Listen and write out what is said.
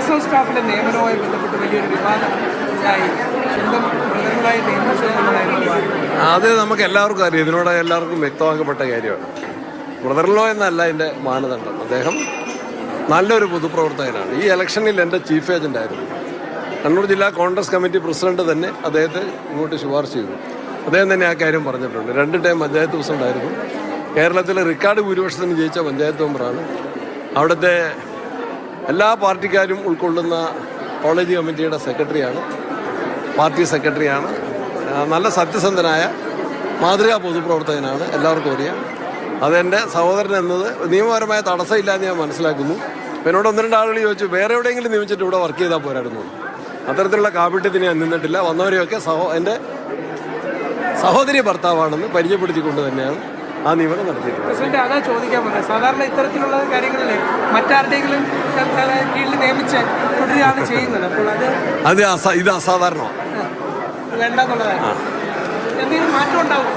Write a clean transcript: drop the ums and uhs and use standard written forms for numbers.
Personal സ്റ്റാഫിലെ നിയമനവുമായി ബന്ധപ്പെട്ട് വലിയൊരു വിവാദം ഉണ്ടായി. സ്വന്തം മൃഗങ്ങളായി നിയമിച്ചു എന്നുള്ളതായിരുന്നു. അത് നമുക്ക് എല്ലാവർക്കും അറിയാം, ഇതിനോട് എല്ലാവർക്കും വ്യക്തമാക്കപ്പെട്ട കാര്യമാണ്. ബ്രദർ ലോ എന്നല്ല എൻ്റെ മാനദണ്ഡം. അദ്ദേഹം നല്ലൊരു പൊതുപ്രവർത്തകനാണ്. ഈ ഇലക്ഷനിൽ എൻ്റെ ചീഫ് ഏജൻ്റായിരുന്നു. കണ്ണൂർ ജില്ലാ കോൺഗ്രസ് കമ്മിറ്റി പ്രസിഡന്റ് തന്നെ അദ്ദേഹത്തെ ഇങ്ങോട്ട് ശുപാർശ ചെയ്തു. അദ്ദേഹം തന്നെ ആ കാര്യം പറഞ്ഞിട്ടുണ്ട്. 2 ടൈം പഞ്ചായത്ത് പ്രസിഡന്റായിരുന്നു. കേരളത്തിലെ റെക്കോർഡ് ഭൂരിപക്ഷത്തിന് ജയിച്ച പഞ്ചായത്ത് മെമ്പറാണ്. അവിടുത്തെ എല്ലാ പാർട്ടിക്കാരും ഉൾക്കൊള്ളുന്ന കോളേജ് കമ്മിറ്റിയുടെ സെക്രട്ടറിയാണ്, പാർട്ടി സെക്രട്ടറിയാണ്. നല്ല സത്യസന്ധനായ മാതൃകാ പൊതുപ്രവർത്തകനാണ്, എല്ലാവർക്കും അറിയാം. അതെൻ്റെ സഹോദരൻ എന്നത് നിയമപരമായ തടസ്സമില്ലാന്ന് ഞാൻ മനസ്സിലാക്കുന്നു. എന്നോട് 1-2 ആളുകൾ ചോദിച്ചു, വേറെ എവിടെയെങ്കിലും നിയമിച്ചിട്ട് ഇവിടെ വർക്ക് ചെയ്താൽ പോരായിരുന്നു. അത്തരത്തിലുള്ള കാപട്യത്തിന് ഞാൻ നിന്നിട്ടില്ല. വന്നവരെയൊക്കെ എൻ്റെ സഹോദരി ഭർത്താവാണെന്ന് പരിചയപ്പെടുത്തിക്കൊണ്ട് തന്നെയാണ് ആ നിയമനം നടത്തിയിട്ടുള്ളത്. പ്രസിഡന്റ് അതാ ചോദിക്കാൻ പറഞ്ഞത്. സാധാരണ ഇത്തരത്തിലുള്ള കാര്യങ്ങളിൽ മറ്റാരുടെയെങ്കിലും കീഴിൽ നിയമിച്ച് തുടരുകയാണ് ചെയ്യുന്നത്. അപ്പോൾ ഇത് അസാധാരണമാണ്. വേണ്ടെന്നുള്ളതാണ്. എന്തെങ്കിലും മാറ്റം ഉണ്ടാവും.